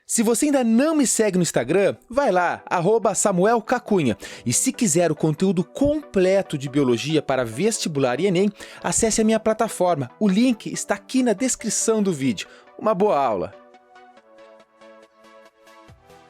Se você ainda não me segue no Instagram, vai lá, @SamuelCacunha. E se quiser o conteúdo completo de biologia para vestibular e Enem, acesse a minha plataforma. O link está aqui na descrição do vídeo. Uma boa aula!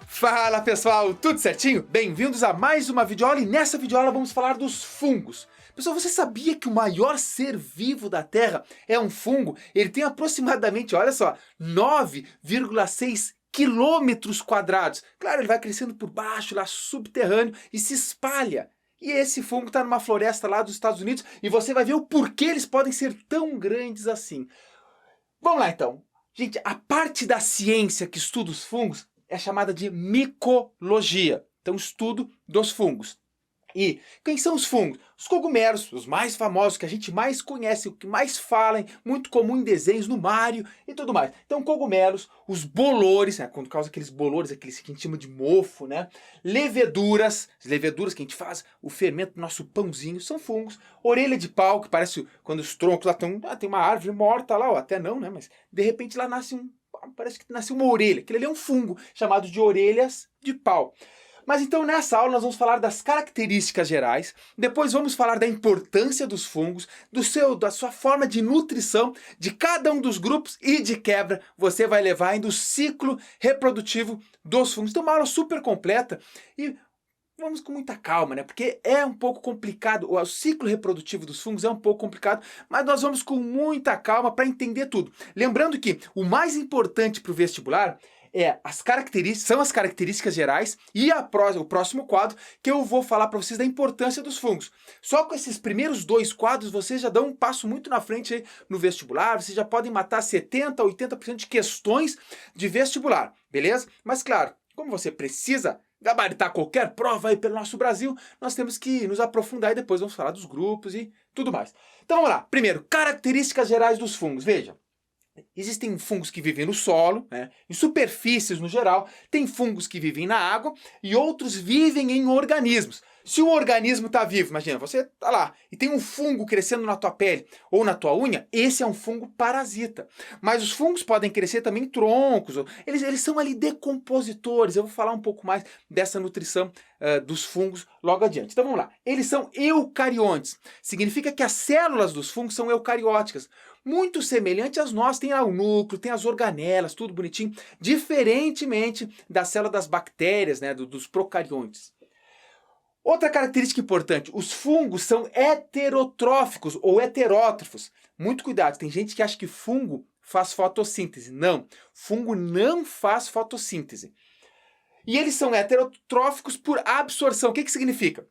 Fala pessoal, tudo certinho? Bem-vindos a mais uma videoaula e nessa videoaula vamos falar dos fungos. Pessoal, você sabia que o maior ser vivo da Terra é um fungo? Ele tem aproximadamente, olha só, 9,6 quilômetros quadrados. Claro, ele vai crescendo por baixo, lá subterrâneo, e se espalha. E esse fungo está numa floresta lá dos Estados Unidos, e você vai ver o porquê eles podem ser tão grandes assim. Vamos lá então. Gente, a parte da ciência que estuda os fungos é chamada de micologia. Então, estudo dos fungos. E quem são os fungos? Os cogumelos, os mais famosos, que a gente mais conhece, o que mais falam, muito comum em desenhos, no Mario e tudo mais. Então, cogumelos, os bolores, né, quando causa aqueles bolores, aqueles que a gente chama de mofo, né? Leveduras, as leveduras que a gente faz, o fermento do nosso pãozinho, são fungos. Orelha de pau, que parece quando os troncos lá estão, tem uma árvore morta lá, ou até não, né? Mas de repente lá nasce parece que nasce uma orelha. Aquilo ali é um fungo, chamado de orelhas de pau. Mas então nessa aula nós vamos falar das características gerais, depois vamos falar da importância dos fungos, da sua forma de nutrição, de cada um dos grupos e de quebra você vai levar ainda o ciclo reprodutivo dos fungos. Então uma aula super completa e vamos com muita calma, né? Porque é um pouco complicado, o ciclo reprodutivo dos fungos é um pouco complicado, mas nós vamos com muita calma para entender tudo. Lembrando que o mais importante para o vestibular são as características gerais e o próximo quadro que eu vou falar para vocês da importância dos fungos. Só com esses primeiros dois quadros vocês já dão um passo muito na frente aí no vestibular, vocês já podem matar 70% a 80% de questões de vestibular, beleza? Mas claro, como você precisa gabaritar qualquer prova aí pelo nosso Brasil, nós temos que nos aprofundar e depois vamos falar dos grupos e tudo mais. Então vamos lá, primeiro, características gerais dos fungos, veja. Existem fungos que vivem no solo, né, em superfícies no geral, tem fungos que vivem na água e outros vivem em organismos. Se o organismo está vivo, imagina, você está lá e tem um fungo crescendo na tua pele ou na tua unha, esse é um fungo parasita. Mas os fungos podem crescer também em troncos, eles são ali decompositores. Eu vou falar um pouco mais dessa nutrição dos fungos logo adiante. Então vamos lá, eles são eucariontes, significa que as células dos fungos são eucarióticas. Muito semelhante às nossas, tem o núcleo, tem as organelas, tudo bonitinho, diferentemente da célula das bactérias, né, dos procariontes. Outra característica importante, os fungos são heterotróficos ou heterótrofos. Muito cuidado, tem gente que acha que fungo faz fotossíntese. Não, fungo não faz fotossíntese. E eles são heterotróficos por absorção. O que significa?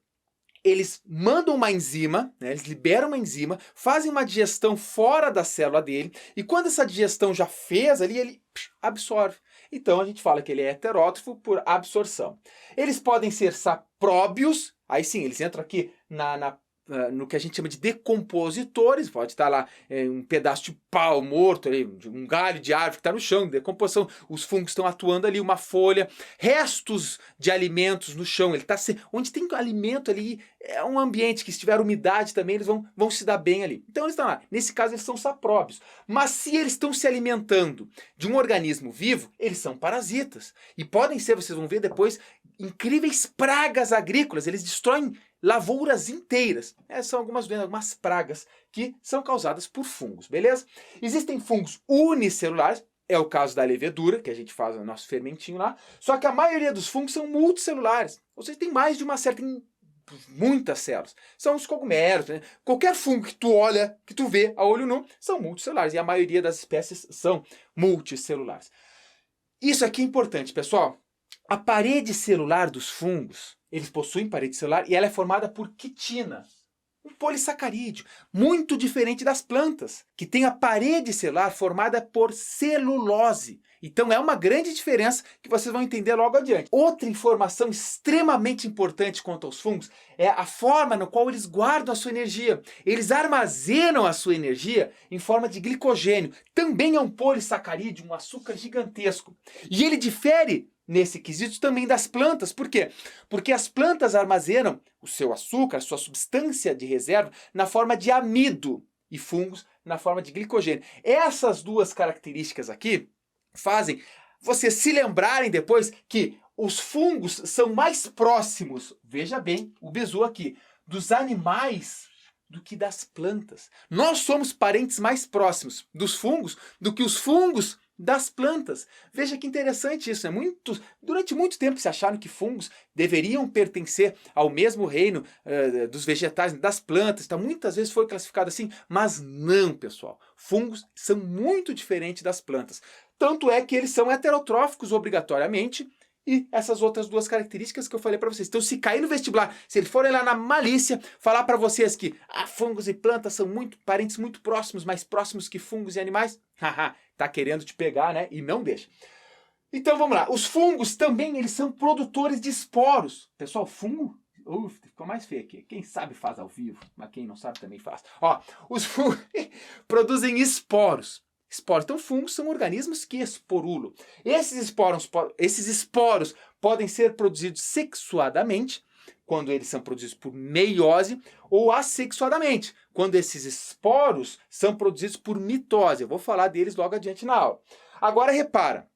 Eles mandam uma enzima, né, eles liberam uma enzima, fazem uma digestão fora da célula dele, e quando essa digestão já fez ali, ele absorve. Então a gente fala que ele é heterótrofo por absorção. Eles podem ser sapróbios, aí sim, eles entram aqui no que a gente chama de decompositores, pode estar lá um pedaço de pau morto, ali, um galho de árvore que está no chão, decomposição, os fungos estão atuando ali, uma folha, restos de alimentos no chão, onde tem alimento ali, é um ambiente que se tiver umidade também, eles vão se dar bem ali. Então eles estão lá, nesse caso eles são sapróbios, mas se eles estão se alimentando de um organismo vivo, eles são parasitas, e podem ser, vocês vão ver depois, incríveis pragas agrícolas, eles destroem lavouras inteiras. Essas são algumas pragas que são causadas por fungos, beleza? Existem fungos unicelulares, é o caso da levedura, que a gente faz no nosso fermentinho lá, só que a maioria dos fungos são multicelulares, ou seja, tem mais de uma certa, muitas células. São os cogumelos, né? Qualquer fungo que tu olha, que tu vê a olho nu, são multicelulares, e a maioria das espécies são multicelulares. Isso aqui é importante, pessoal. A parede celular dos fungos, eles possuem parede celular e ela é formada por quitina, um polissacarídeo, muito diferente das plantas, que tem a parede celular formada por celulose. Então é uma grande diferença que vocês vão entender logo adiante. Outra informação extremamente importante quanto aos fungos é a forma no qual eles guardam a sua energia. Eles armazenam a sua energia em forma de glicogênio. Também é um polissacarídeo, um açúcar gigantesco. E ele difere nesse quesito também das plantas. Por quê? Porque as plantas armazenam o seu açúcar, a sua substância de reserva, na forma de amido e fungos na forma de glicogênio. Essas duas características aqui vocês se lembrarem depois que os fungos são mais próximos, veja bem o bizu aqui, dos animais do que das plantas. Nós somos parentes mais próximos dos fungos do que os fungos das plantas. Veja que interessante isso, né? Durante muito tempo se acharam que fungos deveriam pertencer ao mesmo reino dos vegetais, das plantas, então muitas vezes foi classificado assim, mas não, pessoal. Fungos são muito diferentes das plantas. Tanto é que eles são heterotróficos obrigatoriamente, e essas outras duas características que eu falei para vocês. Então, se cair no vestibular, se eles forem lá na malícia, falar para vocês que fungos e plantas são parentes muito próximos, mais próximos que fungos e animais, haha, tá querendo te pegar, né? E não deixa. Então, vamos lá. Os fungos também, eles são produtores de esporos. Pessoal, fungo... ficou mais feio aqui. Quem sabe faz ao vivo, mas quem não sabe também faz. Ó, os fungos produzem esporos. Então, fungos são organismos que esporulam. Esses esporos podem ser produzidos sexuadamente, quando eles são produzidos por meiose, ou assexuadamente, quando esses esporos são produzidos por mitose. Eu vou falar deles logo adiante na aula. Agora, repara,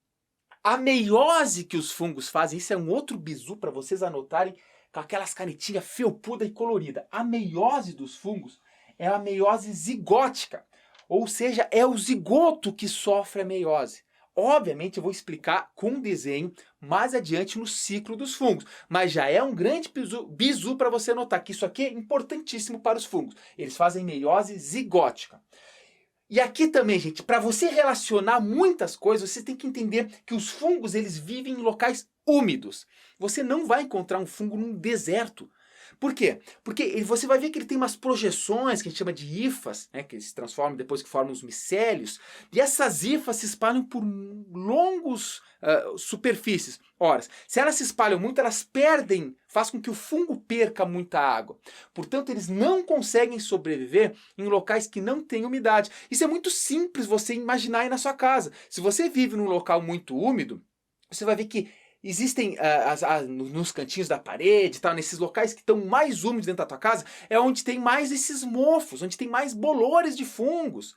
a meiose que os fungos fazem, isso é um outro bizu para vocês anotarem com aquelas canetinhas felpuda e colorida. A meiose dos fungos é a meiose zigótica. Ou seja, é o zigoto que sofre a meiose. Obviamente eu vou explicar com desenho mais adiante no ciclo dos fungos, mas já é um grande bizu para você notar que isso aqui é importantíssimo para os fungos. Eles fazem meiose zigótica. E aqui também, gente, para você relacionar muitas coisas, você tem que entender que os fungos eles vivem em locais úmidos. Você não vai encontrar um fungo num deserto. Por quê? Porque você vai ver que ele tem umas projeções que a gente chama de hifas, né, que se transformam depois que formam os micélios, e essas hifas se espalham por longos superfícies. Ora, se elas se espalham muito, elas perdem, faz com que o fungo perca muita água. Portanto, eles não conseguem sobreviver em locais que não têm umidade. Isso é muito simples você imaginar aí na sua casa. Se você vive num local muito úmido, você vai ver que existem nos cantinhos da parede, tal, nesses locais que estão mais úmidos dentro da tua casa, é onde tem mais esses mofos, onde tem mais bolores de fungos.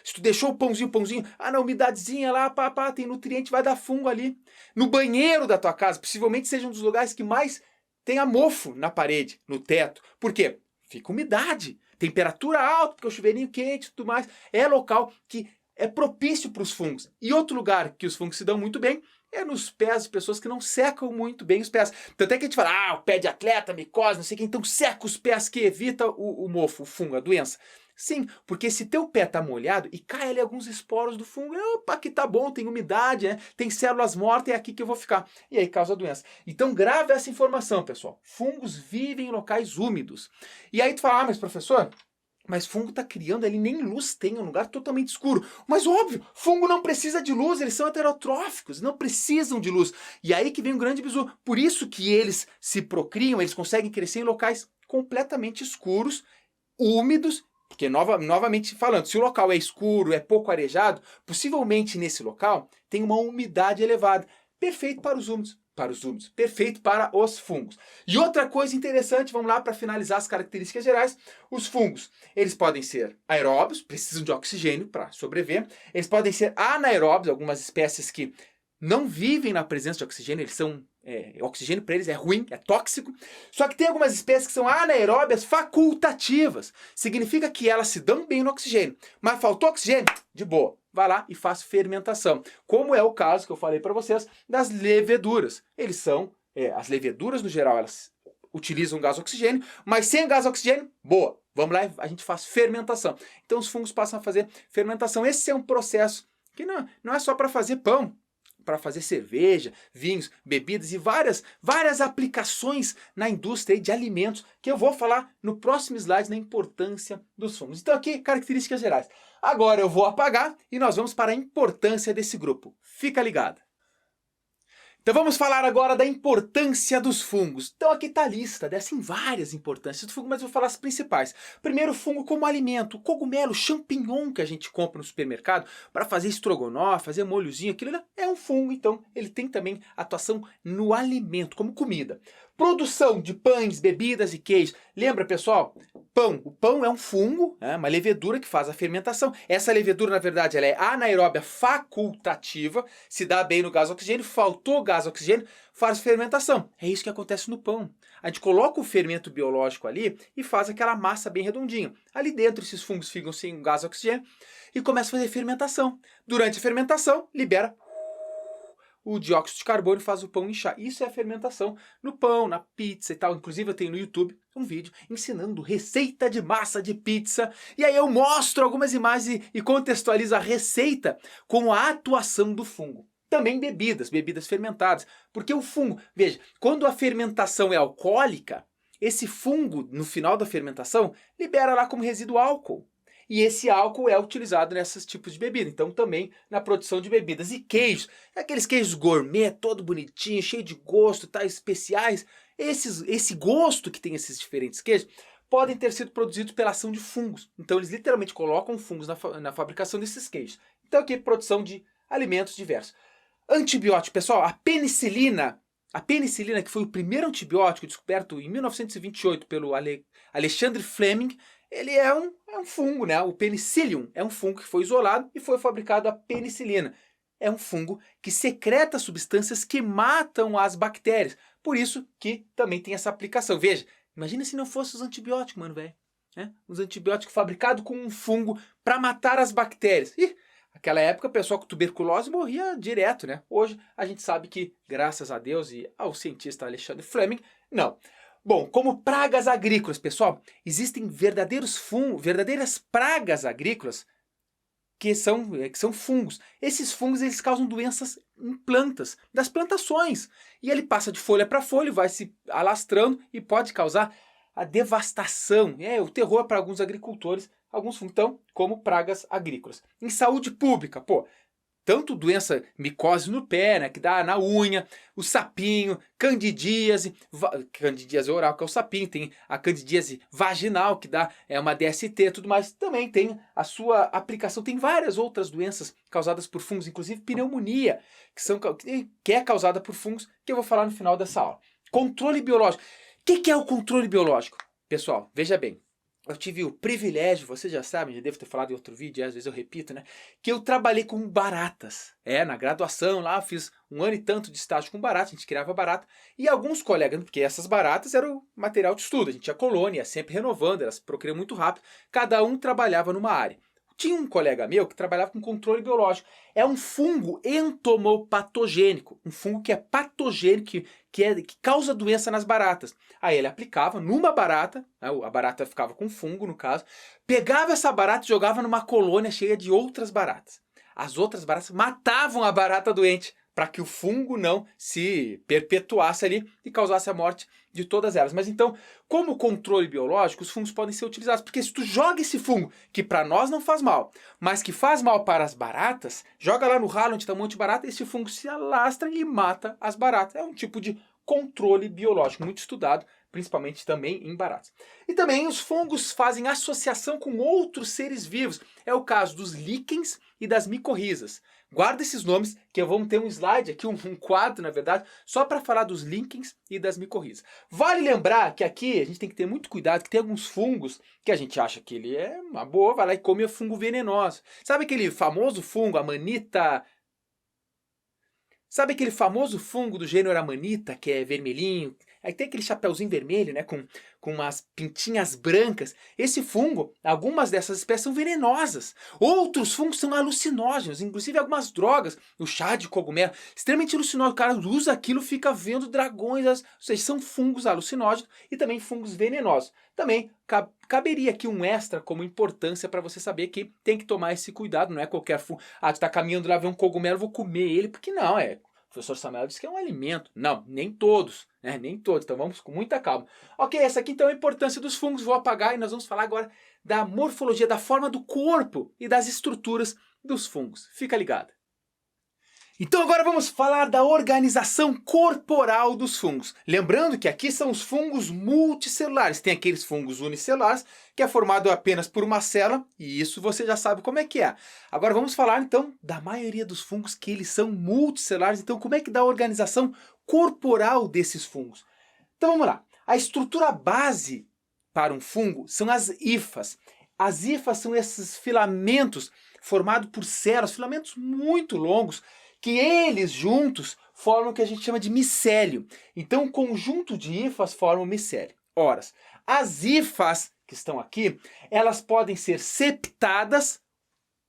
Se tu deixou o pãozinho, na umidadezinha lá, tem nutriente, vai dar fungo ali. No banheiro da tua casa, possivelmente seja um dos lugares que mais tenha mofo na parede, no teto. Por quê? Fica umidade, temperatura alta, porque o chuveirinho quente e tudo mais. É local que é propício para os fungos. E outro lugar que os fungos se dão muito bem é nos pés de pessoas que não secam muito bem os pés. Tanto é que a gente fala, o pé de atleta, micose, não sei o que, então seca os pés que evita o mofo, o fungo, a doença. Sim, porque se teu pé tá molhado e cai ali alguns esporos do fungo, opa, aqui tá bom, tem umidade, né? Tem células mortas, é aqui que eu vou ficar. E aí causa a doença. Então grave essa informação, pessoal. Fungos vivem em locais úmidos. E aí tu fala, mas professor, mas fungo está criando ali, nem luz tem, é um lugar totalmente escuro. Mas óbvio, fungo não precisa de luz, eles são heterotróficos, não precisam de luz. E aí que vem um grande bizu. Por isso que eles se procriam, eles conseguem crescer em locais completamente escuros, úmidos, porque novamente falando, se o local é escuro, é pouco arejado, possivelmente nesse local tem uma umidade elevada. Perfeito para os úmidos. Perfeito para os fungos. E outra coisa interessante, vamos lá para finalizar as características gerais, os fungos, eles podem ser aeróbios, precisam de oxigênio para sobreviver, eles podem ser anaeróbios, algumas espécies que não vivem na presença de oxigênio, eles são, oxigênio para eles é ruim, é tóxico, só que tem algumas espécies que são anaeróbias facultativas, significa que elas se dão bem no oxigênio, mas faltou oxigênio? De boa. Vai lá e faz fermentação. Como é o caso que eu falei para vocês das leveduras. Eles são, as leveduras no geral, elas utilizam gás oxigênio, mas sem gás oxigênio, boa. Vamos lá e a gente faz fermentação. Então os fungos passam a fazer fermentação. Esse é um processo que não é só para fazer pão, para fazer cerveja, vinhos, bebidas e várias aplicações na indústria de alimentos, que eu vou falar no próximo slide na importância dos fungos. Então aqui, características gerais. Agora eu vou apagar e nós vamos para a importância desse grupo. Fica ligado. Então vamos falar agora da importância dos fungos. Então aqui está a lista, dessas várias importâncias do fungo, mas eu vou falar as principais. Primeiro, o fungo como alimento, o cogumelo, champignon que a gente compra no supermercado para fazer estrogonofe, fazer molhozinho, aquilo é um fungo, então ele tem também atuação no alimento, como comida. Produção de pães, bebidas e queijos. Lembra, pessoal? Pão. O pão é um fungo, uma levedura que faz a fermentação. Essa levedura, na verdade, ela é anaeróbia facultativa, se dá bem no gás oxigênio, faltou gás oxigênio, faz fermentação. É isso que acontece no pão. A gente coloca o fermento biológico ali e faz aquela massa bem redondinha. Ali dentro, esses fungos ficam sem gás oxigênio e começam a fazer fermentação. Durante a fermentação, libera o dióxido de carbono, faz o pão inchar. Isso é a fermentação no pão, na pizza e tal. Inclusive eu tenho no YouTube um vídeo ensinando receita de massa de pizza. E aí eu mostro algumas imagens e contextualizo a receita com a atuação do fungo. Também bebidas fermentadas. Porque o fungo, veja, quando a fermentação é alcoólica, esse fungo, no final da fermentação, libera lá como resíduo álcool. E esse álcool é utilizado nesses tipos de bebida. Então também na produção de bebidas. E queijos, aqueles queijos gourmet, todo bonitinho, cheio de gosto, tá, especiais. Esse gosto que tem esses diferentes queijos podem ter sido produzidos pela ação de fungos. Então eles literalmente colocam fungos na fabricação desses queijos. Então aqui produção de alimentos diversos. Antibiótico, pessoal, a penicilina, que foi o primeiro antibiótico descoberto em 1928 pelo Alexandre Fleming, ele é um fungo, né? O penicillium é um fungo que foi isolado e foi fabricado a penicilina. É um fungo que secreta substâncias que matam as bactérias. Por isso que também tem essa aplicação. Veja, imagina se não fosse os antibióticos, mano, velho. Os antibióticos fabricados com um fungo para matar as bactérias. Ih, naquela época o pessoal com tuberculose morria direto, né? Hoje a gente sabe que, graças a Deus e ao cientista Alexandre Fleming, não. Bom, como pragas agrícolas, pessoal, existem verdadeiras pragas agrícolas que são fungos. Esses fungos eles causam doenças em plantas, das plantações. E ele passa de folha para folha, vai se alastrando e pode causar a devastação. É o terror para alguns agricultores, alguns fungos, então, como pragas agrícolas. Em saúde pública, tanto doença micose no pé, né, que dá na unha, o sapinho, candidíase oral, que é o sapinho, tem a candidíase vaginal, que dá uma DST e tudo mais, também tem a sua aplicação, tem várias outras doenças causadas por fungos, inclusive pneumonia, que é causada por fungos, que eu vou falar no final dessa aula. Controle biológico. O que é o controle biológico? Pessoal, veja bem. Eu tive o privilégio, vocês já sabem, já devo ter falado em outro vídeo, às vezes eu repito, né? Que eu trabalhei com baratas. Na graduação lá, eu fiz 1 ano e tanto de estágio com barata, a gente criava barata. E alguns colegas, porque essas baratas eram o material de estudo, a gente tinha colônia, sempre renovando, elas procriam muito rápido. Cada um trabalhava numa área. Tinha um colega meu que trabalhava com controle biológico. É um fungo entomopatogênico, um fungo que é patogênico, que causa doença nas baratas. Aí ele aplicava numa barata, né, a barata ficava com fungo no caso, pegava essa barata e jogava numa colônia cheia de outras baratas. As outras baratas matavam a barata doente, para que o fungo não se perpetuasse ali e causasse a morte de todas elas. Mas então, como controle biológico, os fungos podem ser utilizados. Porque se tu joga esse fungo, que para nós não faz mal, mas que faz mal para as baratas, joga lá no ralo onde está um monte de barata, esse fungo se alastra e mata as baratas. É um tipo de controle biológico muito estudado, principalmente também em baratas. E também os fungos fazem associação com outros seres vivos. É o caso dos líquens e das micorrizas. Guarda esses nomes, que vamos ter um slide aqui, um quadro, na verdade, só para falar dos líquens e das micorrizas. Vale lembrar que aqui a gente tem que ter muito cuidado, que tem alguns fungos que a gente acha que ele é uma boa, vai lá e come fungo venenoso. Sabe aquele famoso fungo, Amanita? Sabe aquele famoso fungo do gênero Amanita, que é vermelhinho? Aí tem aquele chapeuzinho vermelho, né, com umas pintinhas brancas. Esse fungo, algumas dessas espécies são venenosas. Outros fungos são alucinógenos, inclusive algumas drogas. O chá de cogumelo, extremamente alucinógeno. O cara usa aquilo, fica vendo dragões. Ou seja, são fungos alucinógenos e também fungos venenosos. Também caberia aqui um extra como importância para você saber que tem que tomar esse cuidado. Não é qualquer fungo. Ah, tu tá caminhando lá, vê um cogumelo, vou comer ele. Porque não, o professor Samuel disse que é um alimento. Não, nem todos, né? Nem todos. Então vamos com muita calma. Ok, essa aqui então é a importância dos fungos. Vou apagar e nós vamos falar agora da morfologia, da forma do corpo e das estruturas dos fungos. Fica ligado. Então agora vamos falar da organização corporal dos fungos. Lembrando que aqui são os fungos multicelulares. Tem aqueles fungos unicelulares, que é formado apenas por uma célula, e isso você já sabe como é que é. Agora vamos falar então da maioria dos fungos, que eles são multicelulares. Então como é que dá a organização corporal desses fungos? Então vamos lá. A estrutura base para um fungo são as hifas. As hifas são esses filamentos formados por células, filamentos muito longos, que eles juntos formam o que a gente chama de micélio. Então, um conjunto de hifas forma o micélio. Ora, as hifas que estão aqui, elas podem ser septadas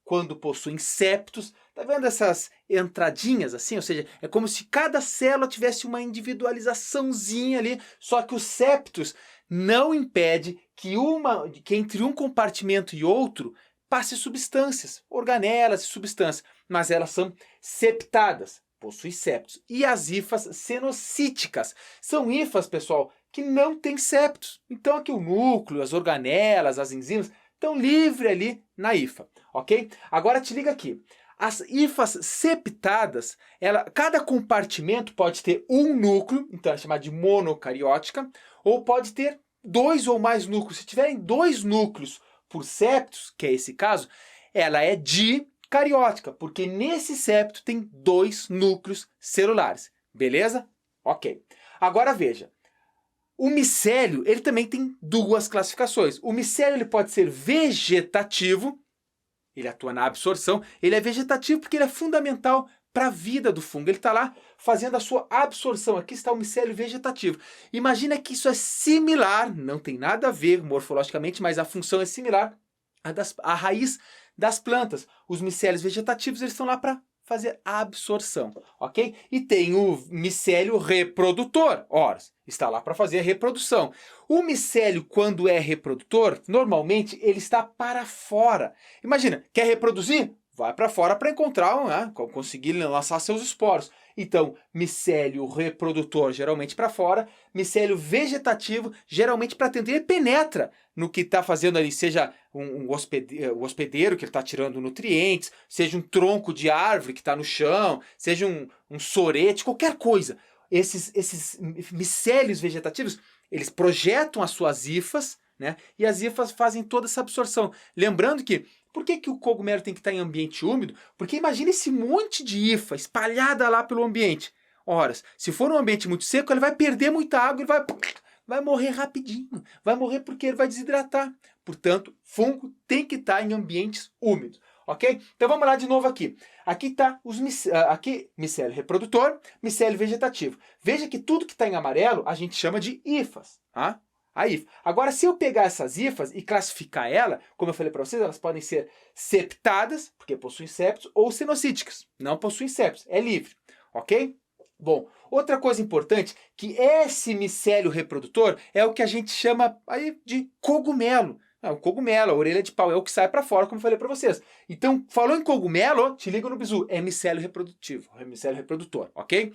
quando possuem septos. Tá vendo essas entradinhas assim? Ou seja, é como se cada célula tivesse uma individualizaçãozinha ali, só que os septos não impede que entre um compartimento e outro passe substâncias, organelas e substâncias, mas elas são septadas, possuem septos. E as hifas cenocíticas são hifas, pessoal, que não têm septos. Então aqui o núcleo, as organelas, as enzimas estão livres ali na hifa, ok? Agora te liga aqui. As hifas septadas, cada compartimento pode ter um núcleo, então é chamada de monocariótica, ou pode ter 2 ou mais núcleos. Se tiverem 2 núcleos por septos, que é esse caso, ela é dicariótica, porque nesse septo tem 2 núcleos celulares. Beleza? Ok. Agora veja. O micélio, ele também tem 2 classificações. O micélio ele pode ser vegetativo, ele atua na absorção, ele é vegetativo porque ele é fundamental para a vida do fungo. Ele está lá fazendo a sua absorção. Aqui está o micélio vegetativo. Imagina que isso é similar, não tem nada a ver morfologicamente, mas a função é similar à raiz das plantas. Os micélios vegetativos eles estão lá para fazer a absorção, ok? E tem o micélio reprodutor, ora, está lá para fazer a reprodução. O micélio, quando é reprodutor, normalmente ele está para fora. Imagina, quer reproduzir? Vai para fora para encontrar, conseguir lançar seus esporos. Então, micélio reprodutor, geralmente para fora, micélio vegetativo, geralmente para dentro. Ele penetra no que está fazendo ali, seja o hospedeiro que ele está tirando nutrientes, seja um tronco de árvore que está no chão, seja um sorete, qualquer coisa. Esses micélios vegetativos, eles projetam as suas hifas, né? E as hifas fazem toda essa absorção. Lembrando que por que o cogumelo tem que estar em ambiente úmido? Porque imagina esse monte de hifa espalhada lá pelo ambiente. Ora, se for um ambiente muito seco, ele vai perder muita água, ele vai morrer rapidinho. Vai morrer porque ele vai desidratar. Portanto, fungo tem que estar em ambientes úmidos. Ok? Então vamos lá de novo aqui. Aqui está micélio reprodutor, micélio vegetativo. Veja que tudo que está em amarelo a gente chama de hifas. Tá? A hifa. Agora, se eu pegar essas hifas e classificar ela, como eu falei para vocês, elas podem ser septadas, porque possuem septos, ou cenocíticas, não possuem septos, é livre, ok? Bom, outra coisa importante, que esse micélio reprodutor é o que a gente chama aí de cogumelo. O cogumelo, a orelha de pau, é o que sai para fora, como eu falei para vocês. Então, falou em cogumelo, te liga no bizu, é micélio reprodutivo, é micélio reprodutor, ok?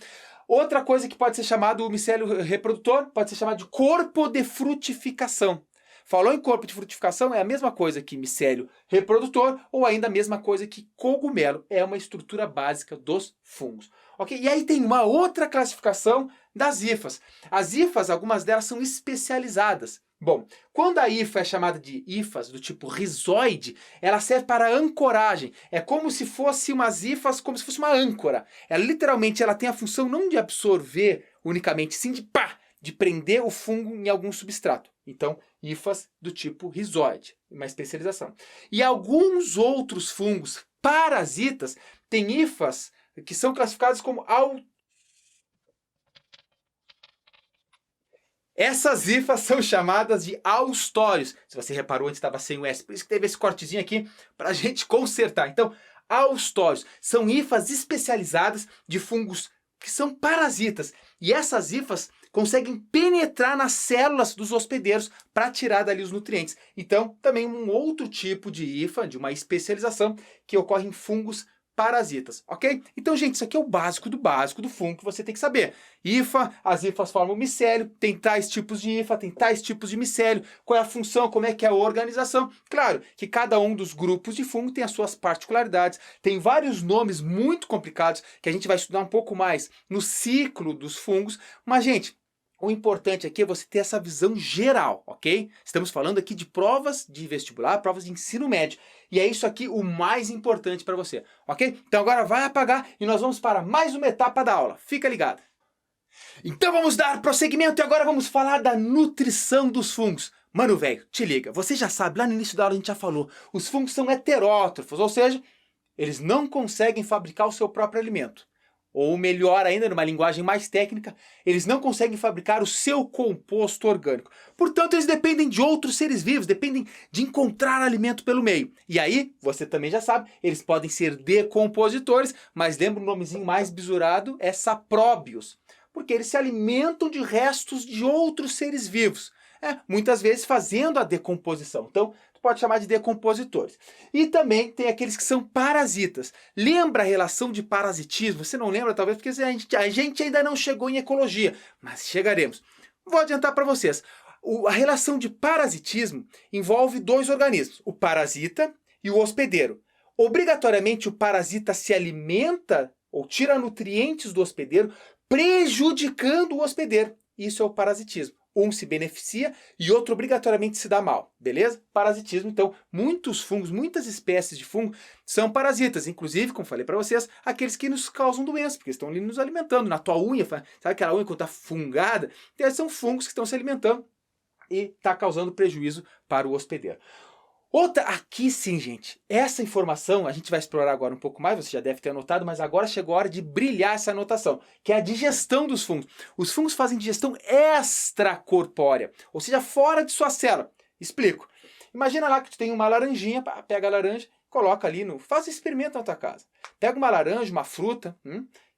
Outra coisa que pode ser chamado o micélio reprodutor, pode ser chamado de corpo de frutificação. Falou em corpo de frutificação, é a mesma coisa que micélio reprodutor, ou ainda a mesma coisa que cogumelo, é uma estrutura básica dos fungos. Ok? E aí tem uma outra classificação das hifas. As hifas, algumas delas são especializadas. Bom, quando a hifa é chamada de hifas do tipo rizoide, ela serve para ancoragem. É como se fosse umas hifas, como se fosse uma âncora. Ela literalmente ela tem a função não de absorver unicamente, sim de prender o fungo em algum substrato. Então, hifas do tipo rizoide, uma especialização. E alguns outros fungos parasitas têm hifas que são classificadas como Essas hifas são chamadas de austórios. Se você reparou, antes estava sem o S, por isso que teve esse cortezinho aqui para a gente consertar. Então, austórios são hifas especializadas de fungos que são parasitas. E essas hifas conseguem penetrar nas células dos hospedeiros para tirar dali os nutrientes. Então, também um outro tipo de hifa, de uma especialização, que ocorre em fungos parasitas, ok? Então, gente, isso aqui é o básico do fungo que você tem que saber. Hifa, as hifas formam micélio, tem tais tipos de hifa, tem tais tipos de micélio, qual é a função, como é que é a organização. Claro que cada um dos grupos de fungo tem as suas particularidades, tem vários nomes muito complicados que a gente vai estudar um pouco mais no ciclo dos fungos, mas, gente, o importante aqui é você ter essa visão geral, ok? Estamos falando aqui de provas de vestibular, provas de ensino médio. E é isso aqui o mais importante para você, ok? Então agora vai apagar e nós vamos para mais uma etapa da aula. Fica ligado! Então vamos dar prosseguimento e agora vamos falar da nutrição dos fungos. Mano, velho, te liga, você já sabe, lá no início da aula a gente já falou, os fungos são heterótrofos, ou seja, eles não conseguem fabricar o seu próprio alimento. Ou melhor ainda, numa linguagem mais técnica, eles não conseguem fabricar o seu composto orgânico. Portanto, eles dependem de outros seres vivos, dependem de encontrar alimento pelo meio. E aí, você também já sabe, eles podem ser decompositores, mas lembra o nomezinho mais bisurado? É sapróbios. Porque eles se alimentam de restos de outros seres vivos. Muitas vezes fazendo a decomposição. Então, tu pode chamar de decompositores. E também tem aqueles que são parasitas. Lembra a relação de parasitismo? Você não lembra, talvez, porque a gente ainda não chegou em ecologia, mas chegaremos. Vou adiantar para vocês. A relação de parasitismo envolve dois organismos, o parasita e o hospedeiro. Obrigatoriamente, o parasita se alimenta ou tira nutrientes do hospedeiro, prejudicando o hospedeiro. Isso é o parasitismo. Um se beneficia e outro obrigatoriamente se dá mal, beleza? Parasitismo, então, muitos fungos, muitas espécies de fungo são parasitas, inclusive, como falei para vocês, aqueles que nos causam doenças, porque estão ali nos alimentando. Na tua unha, sabe aquela unha quando está fungada? Então, são fungos que estão se alimentando e está causando prejuízo para o hospedeiro. Outra, aqui sim, gente, essa informação a gente vai explorar agora um pouco mais, você já deve ter anotado, mas agora chegou a hora de brilhar essa anotação, que é a digestão dos fungos. Os fungos fazem digestão extracorpórea, ou seja, fora de sua célula. Explico. Imagina lá que tu tem uma laranjinha, pega a laranja, coloca ali, faz um experimento na tua casa. Pega uma laranja, uma fruta,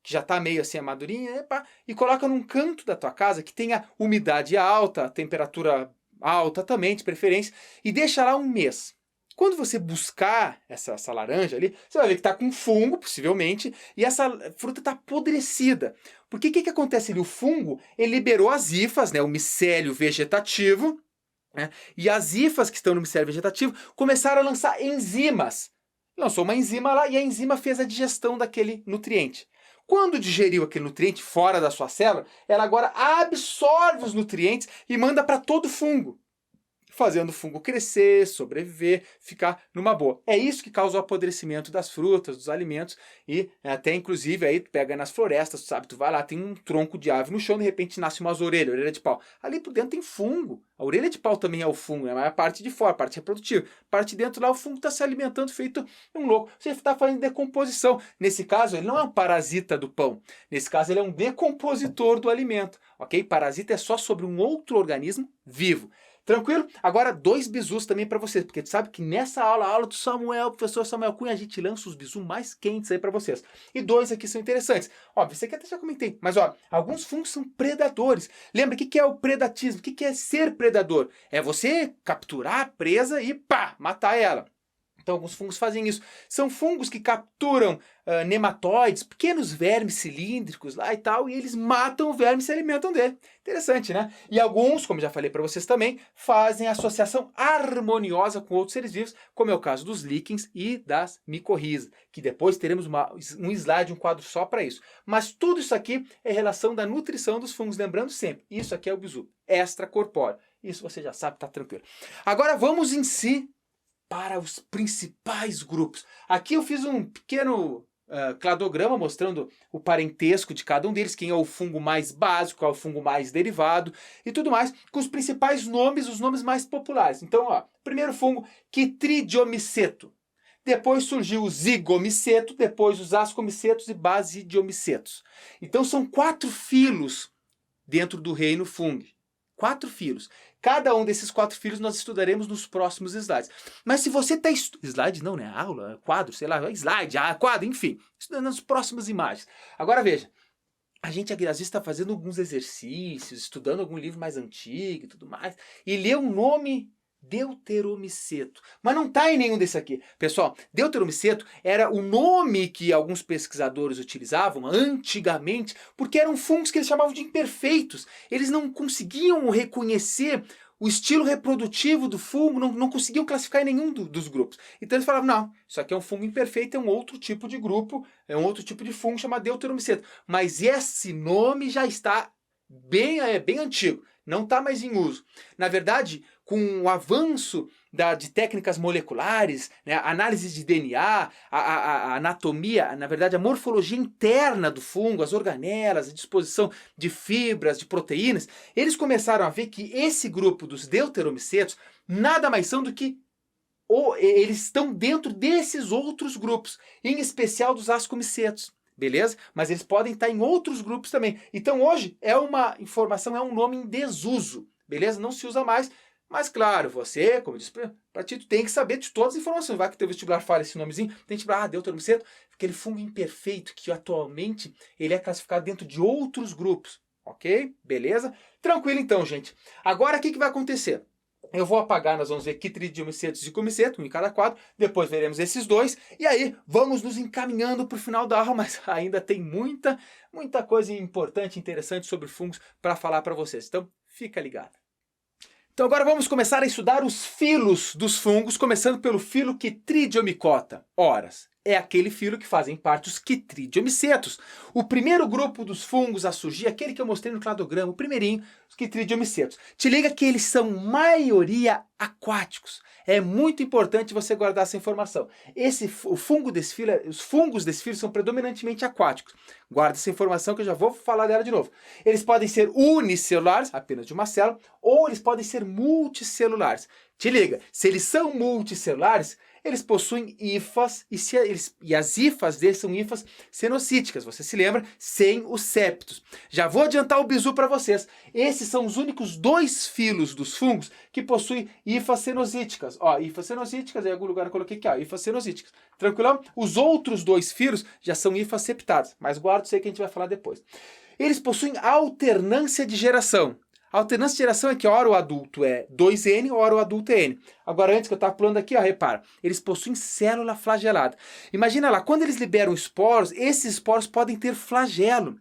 que já está meio assim madurinha, e coloca num canto da tua casa que tenha umidade alta, temperatura alta também, de preferência, e deixa lá um mês. Quando você buscar essa laranja ali, você vai ver que está com fungo, possivelmente, e essa fruta está apodrecida. Porque o que acontece ali? O fungo, ele liberou as hifas, né, o micélio vegetativo, né, e as hifas que estão no micélio vegetativo começaram a lançar enzimas. Lançou uma enzima lá e a enzima fez a digestão daquele nutriente. Quando digeriu aquele nutriente fora da sua célula, ela agora absorve os nutrientes e manda para todo o fungo, fazendo o fungo crescer, sobreviver, ficar numa boa. É isso que causa o apodrecimento das frutas, dos alimentos e até inclusive aí tu pega nas florestas, tu sabe, tu vai lá, tem um tronco de árvore no chão, de repente nasce umas orelha de pau. Ali por dentro tem fungo. A orelha de pau também é o fungo, né? Mas a parte de fora, a parte reprodutiva. A parte de dentro lá o fungo está se alimentando feito um louco. Você está fazendo decomposição. Nesse caso, ele não é um parasita do pão. Nesse caso, ele é um decompositor do alimento. Ok? Parasita é só sobre um outro organismo vivo. Tranquilo? Agora, 2 bizus também para vocês, porque tu sabe que nessa aula, a aula do Samuel, professor Samuel Cunha, a gente lança os bizus mais quentes aí para vocês. E 2 aqui são interessantes. Óbvio, esse aqui até já comentei, mas ó, alguns fungos são predadores. Lembra, o que é o predatismo? O que é ser predador? É você capturar a presa e pá, matar ela. Então, alguns fungos fazem isso. São fungos que capturam nematóides, pequenos vermes cilíndricos lá e tal, e eles matam o verme e se alimentam dele. Interessante, né? E alguns, como já falei para vocês também, fazem associação harmoniosa com outros seres vivos, como é o caso dos líquens e das micorrizas, que depois teremos um slide, um quadro só para isso. Mas tudo isso aqui é relação da nutrição dos fungos, lembrando sempre, isso aqui é o bizu, extracorpóreo. Isso você já sabe, tá tranquilo. Agora vamos em si para os principais grupos. Aqui eu fiz um pequeno cladograma mostrando o parentesco de cada um deles, quem é o fungo mais básico, qual é o fungo mais derivado e tudo mais, com os principais nomes, os nomes mais populares. Então, ó, primeiro fungo, Chytridiomyceto. Depois surgiu o Zigomiceto, depois os Ascomicetos e Basidiomicetos. Então são 4 filos dentro do reino fungi. 4 filos. Cada um desses 4 filos nós estudaremos nos próximos slides. Mas se você está estudando... Slide não, né? Aula, quadro, sei lá, slide, quadro, enfim. Estudando nas próximas imagens. Agora veja, a gente às vezes está fazendo alguns exercícios, estudando algum livro mais antigo e tudo mais, e lê um nome... Deuteromiceto. Mas não está em nenhum desse aqui. Pessoal, Deuteromiceto era o nome que alguns pesquisadores utilizavam antigamente, porque eram fungos que eles chamavam de imperfeitos. Eles não conseguiam reconhecer o estilo reprodutivo do fungo, não conseguiam classificar em nenhum dos grupos. Então eles falavam, não, isso aqui é um fungo imperfeito, é um outro tipo de grupo, é um outro tipo de fungo chamado Deuteromiceto. Mas esse nome já está bem antigo, não está mais em uso. Na verdade, com o avanço de técnicas moleculares, né, análise de DNA, a anatomia, na verdade a morfologia interna do fungo, as organelas, a disposição de fibras, de proteínas, eles começaram a ver que esse grupo dos deuteromicetos nada mais são do que eles estão dentro desses outros grupos, em especial dos ascomicetos. Beleza? Mas eles podem estar em outros grupos também. Então hoje é uma informação, é um nome em desuso. Beleza? Não se usa mais. Mas claro, você, como eu disse para ti, tu tem que saber de todas as informações. Vai que teu vestibular fala esse nomezinho, tem que falar, deuteromiceto, aquele fungo imperfeito que atualmente ele é classificado dentro de outros grupos. Ok? Beleza? Tranquilo então, gente. Agora o que vai acontecer? Eu vou apagar, nós vamos ver quitridiomicetos e zigomiceto, um em cada quadro, depois veremos esses dois, e aí vamos nos encaminhando para o final da aula, mas ainda tem muita coisa importante e interessante sobre fungos para falar para vocês, então fica ligado. Então agora vamos começar a estudar os filos dos fungos, começando pelo filo Chytridiomycota. Horas, é aquele filo que fazem parte dos Chytridiomycetos. O primeiro grupo dos fungos a surgir, aquele que eu mostrei no cladograma, o primeirinho, os Chytridiomycetos. Te liga que eles são maioria aquáticos. É muito importante você guardar essa informação. Os fungos desse filo são predominantemente aquáticos. Guarda essa informação que eu já vou falar dela de novo. Eles podem ser unicelulares, apenas de uma célula, ou eles podem ser multicelulares. Te liga, se eles são multicelulares, eles possuem hifas, e as hifas deles são hifas cenocíticas, você se lembra? Sem os septos. Já vou adiantar o bizu para vocês. Esses são os únicos dois filos dos fungos que possuem hifas cenocíticas. Ó, hifas cenocíticas, em algum lugar eu coloquei aqui, ó, hifas cenocíticas. Tranquilão? Os outros dois filos já são hifas septadas, mas guarda isso aí que a gente vai falar depois. Eles possuem alternância de geração. A alternância de geração é que ora o adulto é 2N, ora o adulto é N. Agora, antes que eu estava pulando aqui, ó, repara, eles possuem célula flagelada. Imagina lá, quando eles liberam esporos, esses esporos podem ter flagelo.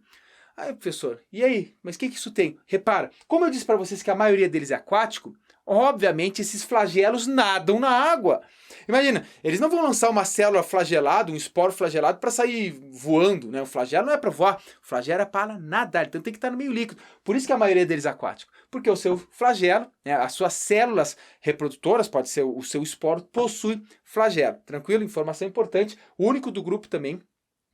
Aí, professor, e aí? Mas o que isso tem? Repara, como eu disse para vocês que a maioria deles é aquático, obviamente esses flagelos nadam na água. Imagina, eles não vão lançar uma célula flagelada, um esporo flagelado para sair voando, né? O flagelo não é para voar, o flagelo é para nadar, então tem que estar no meio líquido. Por isso que a maioria deles é aquático, porque o seu flagelo, né, as suas células reprodutoras, pode ser o seu esporo, possui flagelo. Tranquilo? Informação importante, o único do grupo também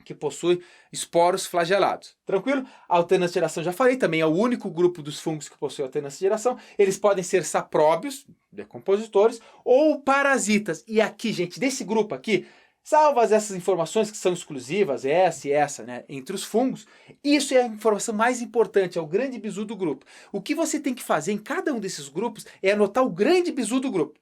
que possui esporos flagelados. Tranquilo? A alternância de geração já falei, também é o único grupo dos fungos que possui alternância de geração. Eles podem ser sapróbios, decompositores, ou parasitas. E aqui, gente, desse grupo aqui, salvas essas informações que são exclusivas, essa e essa, né, entre os fungos, isso é a informação mais importante, é o grande bizu do grupo. O que você tem que fazer em cada um desses grupos é anotar o grande bizu do grupo.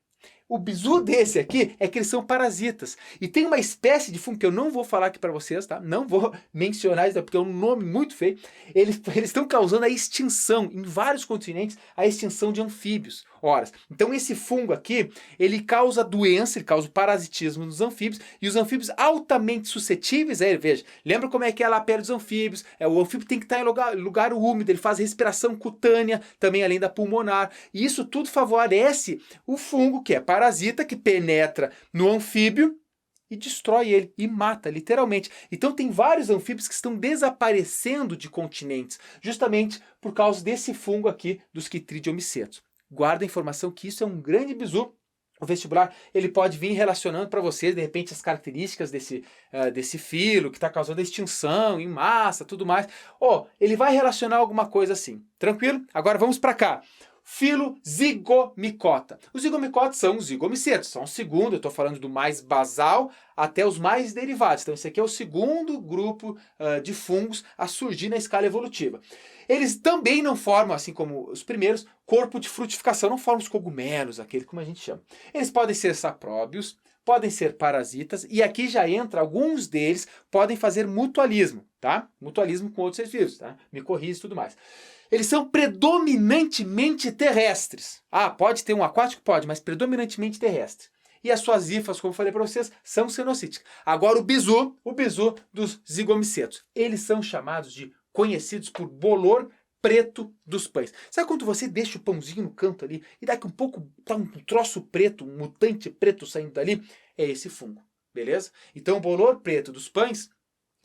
O bizu desse aqui é que eles são parasitas. E tem uma espécie de fungo que eu não vou falar aqui para vocês, tá? Não vou mencionar isso, porque é um nome muito feio. Eles estão causando a extinção, em vários continentes, a extinção de anfíbios. Horas. Então esse fungo aqui, ele causa doença, ele causa parasitismo nos anfíbios, e os anfíbios altamente suscetíveis a ele, veja, lembra como é que é lá perto dos anfíbios? O anfíbio tem que estar em lugar úmido, ele faz respiração cutânea, também além da pulmonar, e isso tudo favorece o fungo, que é parasita, que penetra no anfíbio e destrói ele, e mata, literalmente. Então tem vários anfíbios que estão desaparecendo de continentes, justamente por causa desse fungo aqui, dos Chytridiomycetos. Guarda a informação que isso é um grande bizu. O vestibular ele pode vir relacionando para você, de repente, as características desse filo que está causando a extinção em massa, tudo mais. Ele vai relacionar alguma coisa assim. Tranquilo? Agora vamos para cá. Filo Zygomicota. Os zigomicotas são os zigomicetos, são o segundo, eu estou falando do mais basal até os mais derivados. Então esse aqui é o segundo grupo de fungos a surgir na escala evolutiva. Eles também não formam, assim como os primeiros, corpo de frutificação, não formam os cogumelos, aquele como a gente chama. Eles podem ser sapróbios, podem ser parasitas, e aqui já entra, alguns deles podem fazer mutualismo, tá? Mutualismo com outros seres vivos, tá? Micorrizas e tudo mais. Eles são predominantemente terrestres. Pode ter um aquático? Pode, mas predominantemente terrestre. E as suas hifas, como eu falei para vocês, são cenocíticas. Agora o bizu dos zigomicetos. Eles são chamados de, conhecidos por bolor preto dos pães. Sabe quando você deixa o pãozinho no canto ali e daqui um pouco tá um troço preto, um mutante preto saindo dali? É esse fungo, beleza? Então o bolor preto dos pães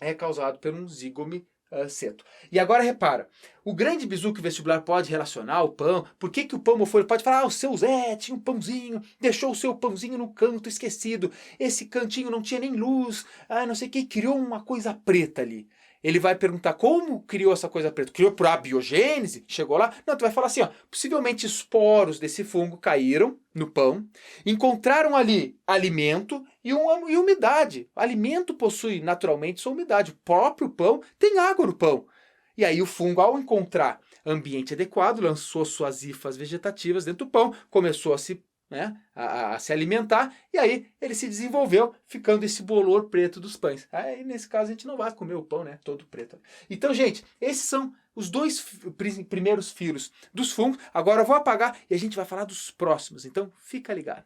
é causado por um zigomiceta. seto. E agora repara, o grande bizu que o vestibular pode relacionar o pão, por que o pão mofou? Ele pode falar, o seu Zé tinha um pãozinho, deixou o seu pãozinho no canto esquecido, esse cantinho não tinha nem luz, não sei o que, criou uma coisa preta ali. Ele vai perguntar como criou essa coisa preta? Criou por abiogênese? Chegou lá? Não, tu vai falar assim, ó, possivelmente esporos desse fungo caíram no pão, encontraram ali alimento e umidade. O alimento possui naturalmente sua umidade. O próprio pão tem água no pão. E aí o fungo, ao encontrar ambiente adequado, lançou suas hifas vegetativas dentro do pão, começou a se a se alimentar, e aí ele se desenvolveu, ficando esse bolor preto dos pães. Aí, nesse caso, a gente não vai comer o pão, né, todo preto. Então, gente, esses são os dois primeiros filos dos fungos. Agora eu vou apagar e a gente vai falar dos próximos, então fica ligado.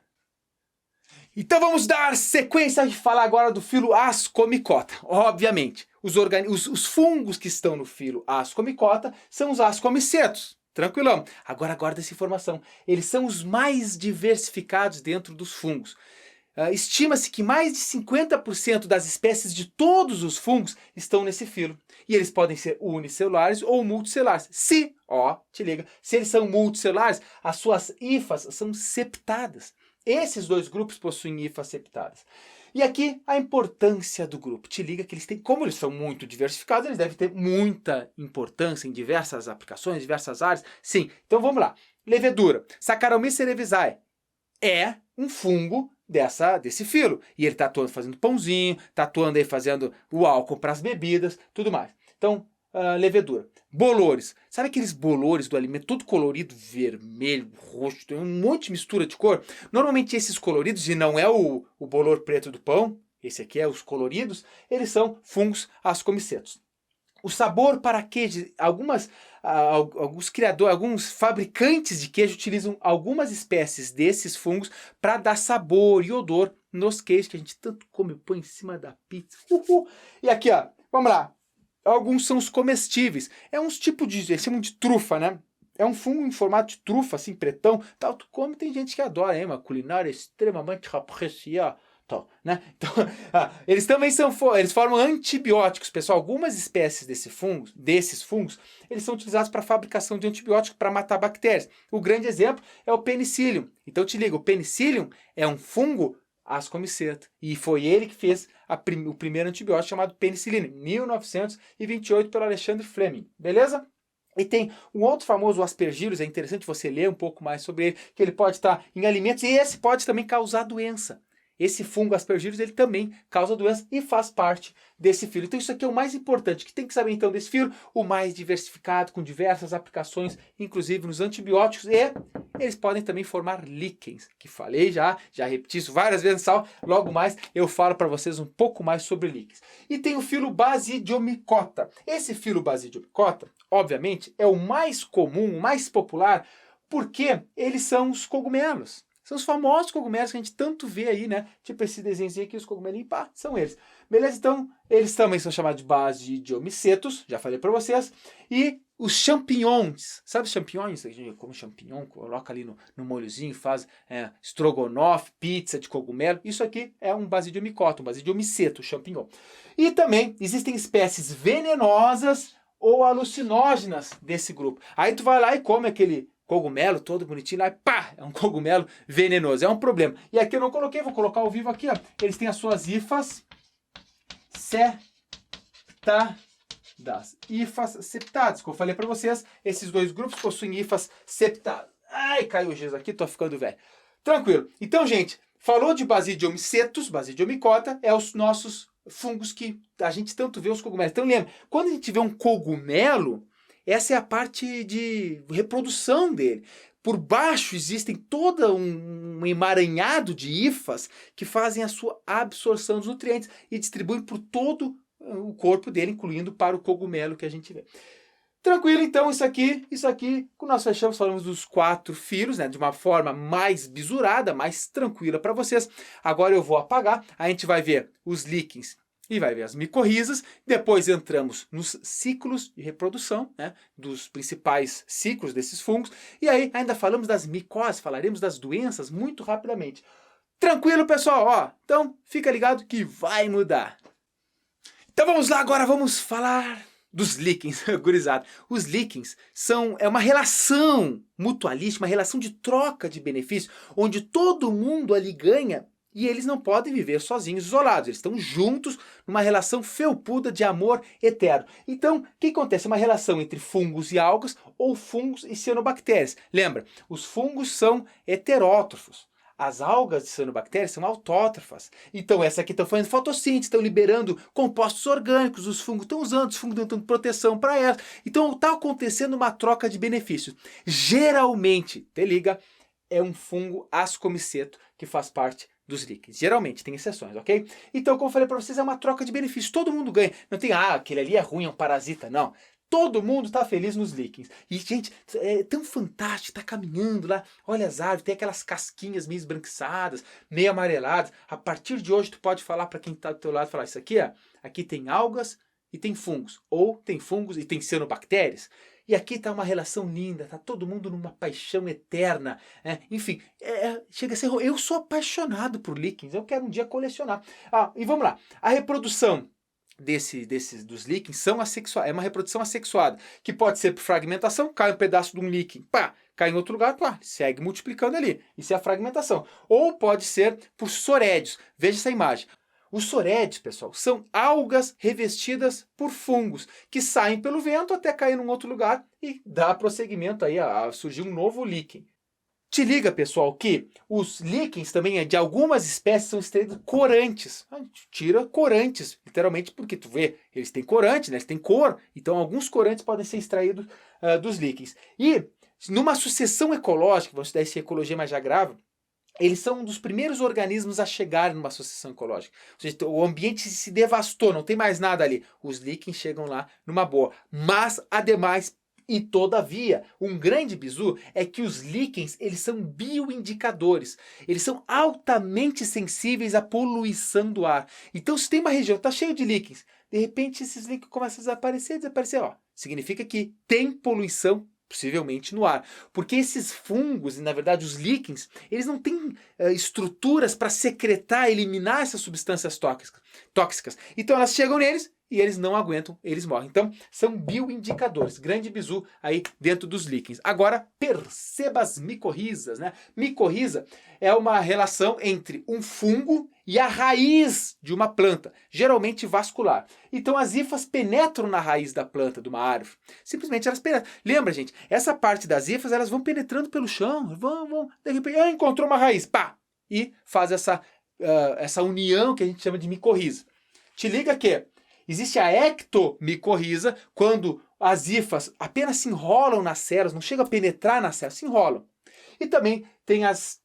Então vamos dar sequência e falar agora do filo Ascomicota. Obviamente, os fungos que estão no filo Ascomicota são os ascomicetos. Tranquilão. Agora guarda essa informação. Eles são os mais diversificados dentro dos fungos. Estima-se que mais de 50% das espécies de todos os fungos estão nesse filo. E eles podem ser unicelulares ou multicelulares. Te liga, se eles são multicelulares, as suas hifas são septadas. Esses dois grupos possuem hifas septadas. E aqui a importância do grupo. Te liga que eles têm, como eles são muito diversificados, eles devem ter muita importância em diversas aplicações, diversas áreas. Sim, então vamos lá. Levedura. Saccharomyces cerevisiae é um fungo desse filo. E ele está atuando fazendo pãozinho, está atuando aí fazendo o álcool para as bebidas, tudo mais. Então, levedura. Bolores. Sabe aqueles bolores do alimento todo colorido, vermelho, roxo, tem um monte de mistura de cor? Normalmente esses coloridos, e não é o bolor preto do pão, esse aqui é os coloridos, eles são fungos ascomicetos. O sabor para queijo, alguns fabricantes de queijo utilizam algumas espécies desses fungos para dar sabor e odor nos queijos que a gente tanto come, põe em cima da pizza. E aqui, ó, vamos lá. Alguns são os comestíveis. É uns tipos eles chamam de trufa, né? É um fungo em formato de trufa, assim, pretão. Tal, tu come, tem gente que adora, hein? Uma culinária extremamente apreciada. Né? Então, eles também eles formam antibióticos, pessoal. Algumas espécies desses fungos, eles são utilizados para a fabricação de antibióticos para matar bactérias. O grande exemplo é o penicillium. Então te liga, o penicillium é um fungo ascomiceto. E foi ele que fez o primeiro antibiótico chamado penicilina, em 1928, pelo Alexandre Fleming. Beleza? E tem um outro famoso, o aspergillus, é interessante você ler um pouco mais sobre ele, que ele pode estar em alimentos e esse pode também causar doença. Esse fungo aspergillus, ele também causa doença e faz parte desse filo. Então isso aqui é o mais importante, que tem que saber então desse filo, o mais diversificado, com diversas aplicações, inclusive nos antibióticos, e eles podem também formar líquens, que falei já repeti isso várias vezes, logo mais eu falo para vocês um pouco mais sobre líquens. E tem o filo Basidiomycota. Esse filo Basidiomycota, obviamente, é o mais comum, o mais popular, porque eles são os cogumelos. São os famosos cogumelos que a gente tanto vê aí, né? Tipo esse desenhozinho aqui, os cogumelinhos, pá, são eles. Beleza? Então, eles também são chamados de Basidiomycetos, já falei para vocês. E os champignons, sabe os champignons? A gente come champignon, coloca ali no molhozinho, faz estrogonofe, pizza de cogumelo. Isso aqui é um Basidiomycota, um Basidiomyceto, champignon. E também existem espécies venenosas ou alucinógenas desse grupo. Aí tu vai lá e come aquele cogumelo todo bonitinho lá e pá, é um cogumelo venenoso, é um problema. E aqui eu não coloquei, vou colocar ao vivo aqui, ó. Eles têm as suas hifas septadas. Como eu falei para vocês, esses dois grupos possuem hifas septadas. Ai, caiu o giz aqui, tô ficando velho. Tranquilo. Então, gente, falou de Basidiomycetos, Basidiomycota, é os nossos fungos que a gente tanto vê os cogumelos. Então lembra, quando a gente vê um cogumelo, essa é a parte de reprodução dele. Por baixo existem todo um emaranhado de hifas que fazem a sua absorção dos nutrientes e distribuem por todo o corpo dele, incluindo para o cogumelo que a gente vê. Tranquilo, então, isso aqui, com nós fechamos, falamos dos 4 filos, né, de uma forma mais bisurada, mais tranquila para vocês. Agora eu vou apagar, a gente vai ver os líquens e vai ver as micorrizas, depois entramos nos ciclos de reprodução, né, dos principais ciclos desses fungos, e aí ainda falamos das micoses, falaremos das doenças muito rapidamente. Tranquilo, pessoal? Ó, então fica ligado que vai mudar. Então vamos lá, agora vamos falar dos líquens, gurizada. Os líquens é uma relação mutualística, uma relação de troca de benefícios, onde todo mundo ali ganha e eles não podem viver sozinhos, isolados. Eles estão juntos numa relação felpuda de amor eterno. Então, o que acontece? É uma relação entre fungos e algas ou fungos e cianobactérias. Lembra, os fungos são heterótrofos. As algas de cianobactérias são autótrofas. Então, essa aqui estão fazendo fotossíntese, estão liberando compostos orgânicos, os fungos estão usando, os fungos estão dando proteção para elas. Então, está acontecendo uma troca de benefícios. Geralmente, te liga, é um fungo ascomiceto que faz parte dos líquens. Geralmente, tem exceções, ok? Então, como eu falei para vocês, é uma troca de benefícios. Todo mundo ganha. Não tem, aquele ali é ruim, é um parasita. Não. Todo mundo está feliz nos líquens. E, gente, é tão fantástico, tá caminhando lá, olha as árvores, tem aquelas casquinhas meio esbranquiçadas, meio amareladas. A partir de hoje, tu pode falar para quem está do teu lado, falar, isso aqui, ó, aqui tem algas e tem fungos. Ou tem fungos e tem cianobactérias. E aqui está uma relação linda, tá todo mundo numa paixão eterna. Enfim, chega a ser... Eu sou apaixonado por líquens, eu quero um dia colecionar. E vamos lá, a reprodução dos líquens é uma reprodução assexuada, que pode ser por fragmentação, cai um pedaço de um líquen, pá, cai em outro lugar, pá, segue multiplicando ali. Isso é a fragmentação. Ou pode ser por sorédios. Veja essa imagem. Os sorédios, pessoal, são algas revestidas por fungos, que saem pelo vento até cair num outro lugar e dá prosseguimento aí a surgir um novo líquen. Te liga, pessoal, que os líquens também de algumas espécies são extraídos corantes. A gente tira corantes, literalmente, porque tu vê, eles têm corante, né? Eles têm cor, então alguns corantes podem ser extraídos dos líquens. E numa sucessão ecológica, vamos estudar essa ecologia mais já grave, eles são um dos primeiros organismos a chegar numa sucessão ecológica. Ou seja, o ambiente se devastou, não tem mais nada ali. Os líquens chegam lá numa boa. Mas, ademais, e todavia, um grande bizu é que os líquens, eles são bioindicadores. Eles são altamente sensíveis à poluição do ar. Então, se tem uma região que está cheia de líquens, de repente esses líquens começam a desaparecer, significa que tem poluição possivelmente no ar. Porque esses fungos, e na verdade os líquens, eles não têm estruturas para secretar, eliminar essas substâncias tóxicas. Então elas chegam neles e eles não aguentam, eles morrem. Então, são bioindicadores. Grande bizu aí dentro dos líquens. Agora, perceba as micorrizas, né? Micorriza é uma relação entre um fungo e a raiz de uma planta, geralmente vascular. Então, as hifas penetram na raiz da planta, de uma árvore. Simplesmente elas penetram. Lembra, gente? Essa parte das hifas, elas vão penetrando pelo chão. Vão. De repente, encontrou uma raiz. Pá! E faz essa união que a gente chama de micorriza. Te liga que existe a ectomicorriza, quando as hifas apenas se enrolam nas células, não chegam a penetrar nas células, se enrolam. E também tem as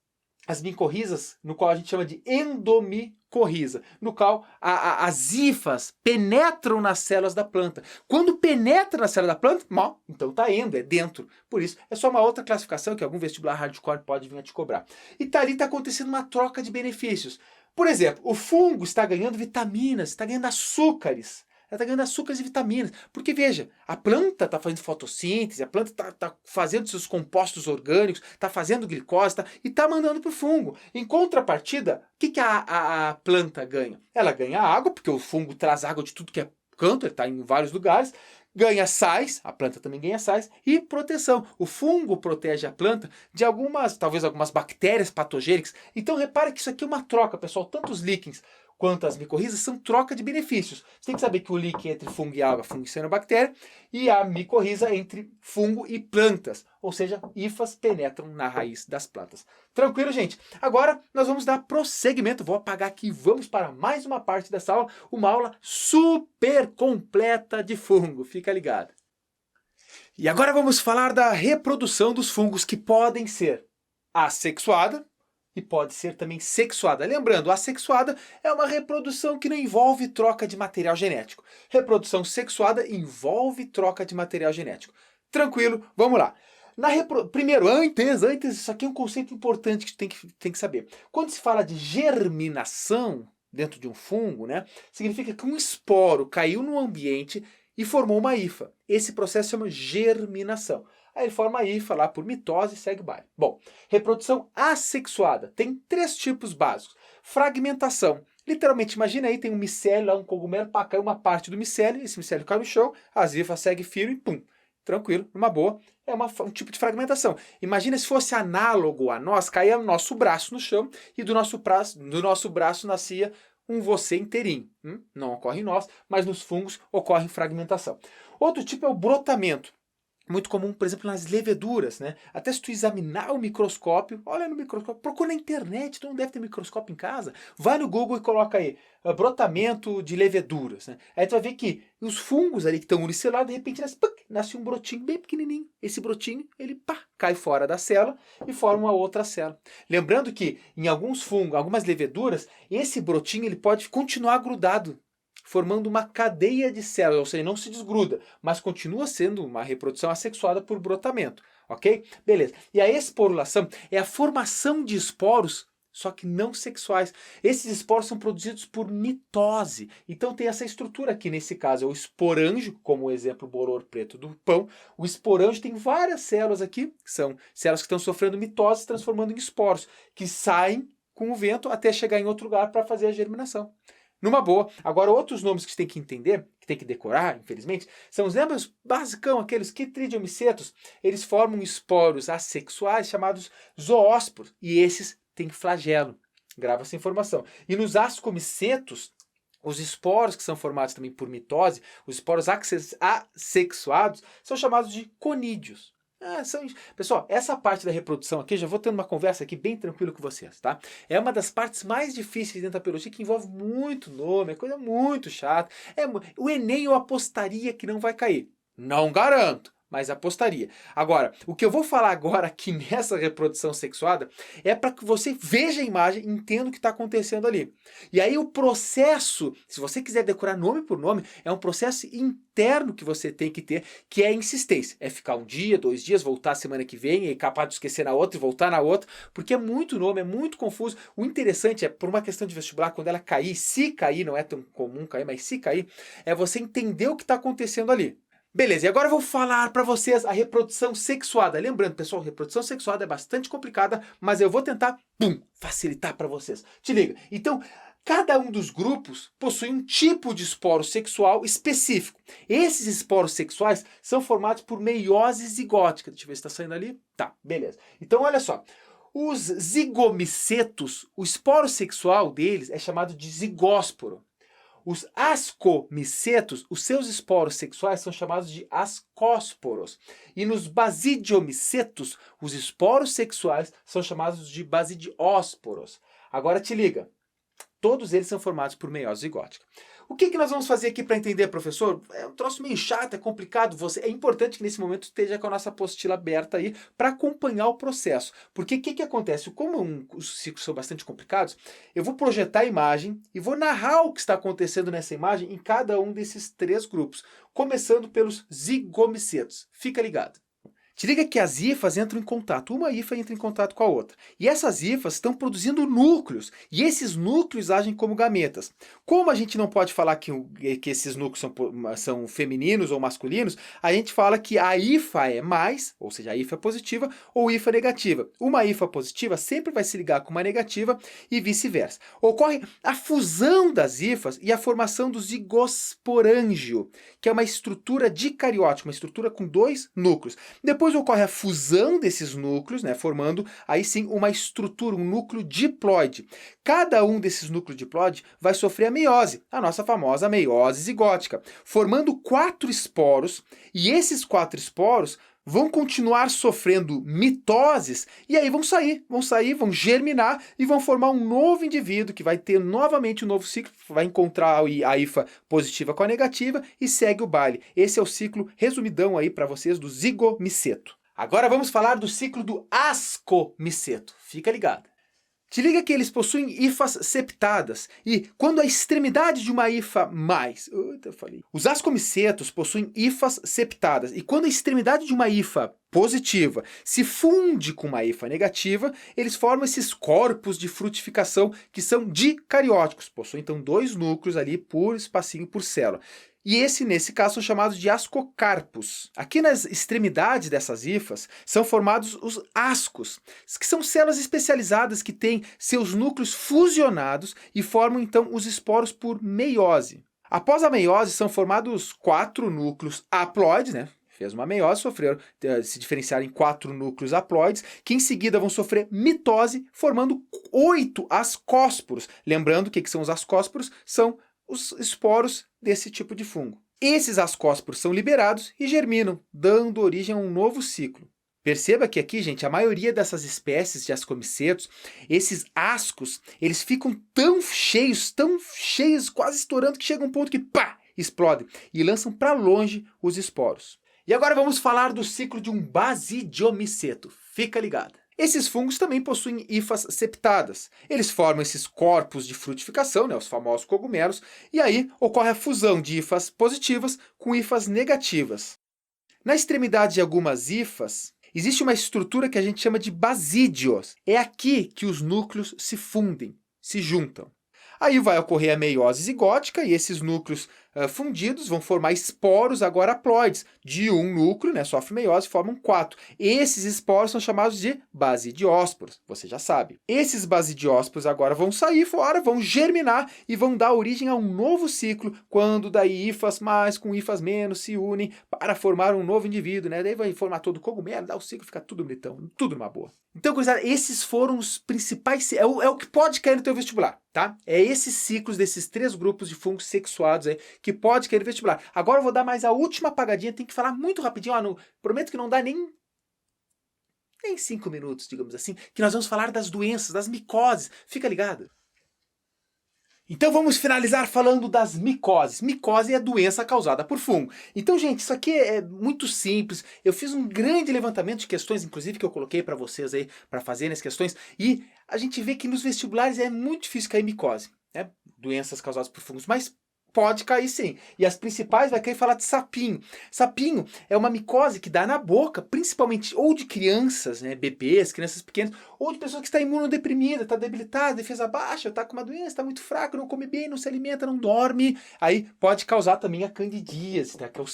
micorrizas, no qual a gente chama de endomicorriza, no qual as hifas penetram nas células da planta. Quando penetra na célula da planta, então está é dentro. Por isso, é só uma outra classificação que algum vestibular hardcore pode vir a te cobrar. E ali está acontecendo uma troca de benefícios. Por exemplo, o fungo está ganhando vitaminas, está ganhando açúcares. Ela está ganhando açúcares e vitaminas. Porque, veja, a planta está fazendo fotossíntese, a planta está fazendo seus compostos orgânicos, está fazendo glicose e está mandando para o fungo. Em contrapartida, o que a planta ganha? Ela ganha água, porque o fungo traz água de tudo que é canto, ele está em vários lugares. Ganha sais, a planta também ganha sais, e proteção. O fungo protege a planta de talvez algumas bactérias patogênicas. Então repara que isso aqui é uma troca, pessoal. Tanto os líquens quanto as micorrizas são troca de benefícios. Você tem que saber que o líquen é entre fungo e alga, fungo e cianobactéria, e a micorriza é entre fungo e plantas. Ou seja, hifas penetram na raiz das plantas. Tranquilo, gente? Agora nós vamos dar prosseguimento. Vou apagar aqui e vamos para mais uma parte dessa aula. Uma aula super completa de fungo. Fica ligado. E agora vamos falar da reprodução dos fungos, que podem ser assexuada e pode ser também sexuada. Lembrando, assexuada é uma reprodução que não envolve troca de material genético. Reprodução sexuada envolve troca de material genético. Tranquilo, vamos lá. Primeiro, antes, isso aqui é um conceito importante que tem que saber. Quando se fala de germinação dentro de um fungo, né, significa que um esporo caiu no ambiente e formou uma hifa. Esse processo se chama germinação. Aí ele forma a hifa lá por mitose e segue o baile. Bom, reprodução assexuada tem 3 tipos básicos. Fragmentação Literalmente, imagina aí, tem um micélio lá, um cogumelo, pá, caiu uma parte do micélio, esse micélio cai no chão, as hifas seguem firme e pum, tranquilo, numa boa. É um tipo de fragmentação. Imagina se fosse análogo a nós, caía o nosso braço no chão e do nosso braço nascia um você inteirinho. Não ocorre em nós, mas nos fungos ocorre fragmentação. Outro tipo é o brotamento. Muito comum, por exemplo, nas leveduras, né? Até se tu examinar o microscópio, olha no microscópio, procura na internet, tu não deve ter microscópio em casa, vai no Google e coloca aí, brotamento de leveduras, né? Aí tu vai ver que os fungos ali que estão unicelados, de repente nasce um brotinho bem pequenininho. Esse brotinho, ele pá, cai fora da célula e forma uma outra célula. Lembrando que em alguns fungos, algumas leveduras, esse brotinho ele pode continuar grudado, formando uma cadeia de células, ou seja, não se desgruda, mas continua sendo uma reprodução assexuada por brotamento, ok? Beleza. E a esporulação é a formação de esporos, só que não sexuais. Esses esporos são produzidos por mitose. Então tem essa estrutura aqui, nesse caso é o esporângio, como o exemplo bolor preto do pão. O esporângio tem várias células aqui, que são células que estão sofrendo mitose, se transformando em esporos, que saem com o vento até chegar em outro lugar para fazer a germinação. Numa boa. Agora, outros nomes que você tem que entender, que tem que decorar, infelizmente, são os lembras basicão, aqueles quitridiomicetos. Eles formam esporos assexuais chamados zoósporos. E esses têm flagelo. Grava essa informação. E nos ascomicetos, os esporos que são formados também por mitose, os esporos assexuados, são chamados de conídeos. Pessoal, essa parte da reprodução aqui, já vou tendo uma conversa aqui bem tranquilo com vocês, tá? É uma das partes mais difíceis dentro da biologia, que envolve muito nome, é coisa muito chata. O Enem eu apostaria que não vai cair. Não garanto, mas apostaria. Agora, o que eu vou falar agora aqui nessa reprodução sexuada é para que você veja a imagem e entenda o que está acontecendo ali. E aí o processo, se você quiser decorar nome por nome, é um processo interno que você tem que ter, que é a insistência. É ficar um dia, 2 dias, voltar semana que vem, e capaz de esquecer na outra e voltar na outra, porque é muito nome, é muito confuso. O interessante é, por uma questão de vestibular, quando ela cair, se cair, não é tão comum cair, mas se cair, é você entender o que está acontecendo ali. Beleza, e agora eu vou falar para vocês a reprodução sexuada. Lembrando, pessoal, reprodução sexuada é bastante complicada, mas eu vou tentar, facilitar para vocês. Te liga. Então, cada um dos grupos possui um tipo de esporo sexual específico. Esses esporos sexuais são formados por meiose zigótica. Deixa eu ver se está saindo ali. Tá, beleza. Então, olha só. Os zigomicetos, o esporo sexual deles é chamado de zigósporo. Os ascomicetos, os seus esporos sexuais são chamados de ascósporos. E nos basidiomicetos, os esporos sexuais são chamados de basidiósporos. Agora te liga, todos eles são formados por meiose zigótica. O que nós vamos fazer aqui para entender, professor? É um troço meio chato, é complicado. É importante que nesse momento esteja com a nossa apostila aberta aí para acompanhar o processo. Porque o que acontece? Como os ciclos são bastante complicados, eu vou projetar a imagem e vou narrar o que está acontecendo nessa imagem em cada um desses 3 grupos, começando pelos zigomicetos. Fica ligado. Te liga que as hifas entram em contato, uma hifa entra em contato com a outra. E essas hifas estão produzindo núcleos, e esses núcleos agem como gametas. Como a gente não pode falar que esses núcleos são femininos ou masculinos, a gente fala que a hifa é mais, ou seja, a hifa é positiva ou hifa negativa. Uma hifa positiva sempre vai se ligar com uma negativa e vice-versa. Ocorre a fusão das hifas e a formação do zigosporângio, que é uma estrutura dicariótica, uma estrutura com 2 núcleos. Depois ocorre a fusão desses núcleos, né, formando aí sim uma estrutura, um núcleo diploide. Cada um desses núcleos diploide vai sofrer a meiose, a nossa famosa meiose zigótica, formando 4 esporos, e esses 4 esporos vão continuar sofrendo mitoses e aí vão vão germinar e vão formar um novo indivíduo que vai ter novamente um novo ciclo, vai encontrar a hifa positiva com a negativa e segue o baile. Esse é o ciclo resumidão aí para vocês do zigomiceto. Agora vamos falar do ciclo do ascomiceto. Fica ligado. Te liga que eles possuem hifas septadas, e quando a extremidade de uma hifa Os ascomicetos possuem hifas septadas, e quando a extremidade de uma hifa positiva se funde com uma hifa negativa, eles formam esses corpos de frutificação que são dicarióticos, possuem então 2 núcleos ali por espacinho por célula. E nesse caso, são chamados de ascocarpos. Aqui nas extremidades dessas hifas são formados os ascos, que são células especializadas que têm seus núcleos fusionados e formam então os esporos por meiose. Após a meiose, são formados 4 núcleos haploides, né? Fez uma meiose, se diferenciaram em 4 núcleos haploides, que em seguida vão sofrer mitose, formando 8 ascósporos. Lembrando que são os ascósporos? São os esporos desse tipo de fungo. Esses ascósporos são liberados e germinam, dando origem a um novo ciclo. Perceba que aqui, gente, a maioria dessas espécies de ascomicetos, esses ascos, eles ficam tão cheios, quase estourando, que chega um ponto que, pá, explodem e lançam para longe os esporos. E agora vamos falar do ciclo de um basidiomiceto. Fica ligado. Esses fungos também possuem hifas septadas. Eles formam esses corpos de frutificação, né, os famosos cogumelos, e aí ocorre a fusão de hifas positivas com hifas negativas. Na extremidade de algumas hifas, existe uma estrutura que a gente chama de basídios. É aqui que os núcleos se fundem, se juntam. Aí vai ocorrer a meiose zigótica e esses núcleos fundidos vão formar esporos agora haploides. De um núcleo, né, sofre meiose, formam 4. Esses esporos são chamados de basidiósporos, você já sabe. Esses basidiósporos agora vão sair fora, vão germinar e vão dar origem a um novo ciclo, quando daí hifas mais com hifas menos se unem para formar um novo indivíduo, né? Daí vai formar todo o cogumelo, dá o ciclo, fica tudo bonitão, tudo numa boa. Então, gurizada, esses foram os principais, é o que pode cair no teu vestibular, tá? É esses ciclos desses 3 grupos de fungos sexuados aí que pode cair no vestibular. Agora eu vou dar mais a última apagadinha, tem que falar muito rapidinho, prometo que não dá nem 5 minutos, digamos assim, que nós vamos falar das doenças, das micoses, fica ligado? Então vamos finalizar falando das micoses. Micose é a doença causada por fungo. Então, gente, isso aqui é muito simples. Eu fiz um grande levantamento de questões, inclusive, que eu coloquei para vocês aí, para fazerem as questões, e a gente vê que nos vestibulares é muito difícil cair micose, né? Doenças causadas por fungos, mas pode cair sim. E as principais vai cair falar de sapinho. Sapinho é uma micose que dá na boca, principalmente ou de crianças, né, bebês, crianças pequenas, ou de pessoas que estão imunodeprimida, está debilitada, defesa baixa, está com uma doença, está muito fraco, não come bem, não se alimenta, não dorme. Aí pode causar também a candidíase, tá? Que é o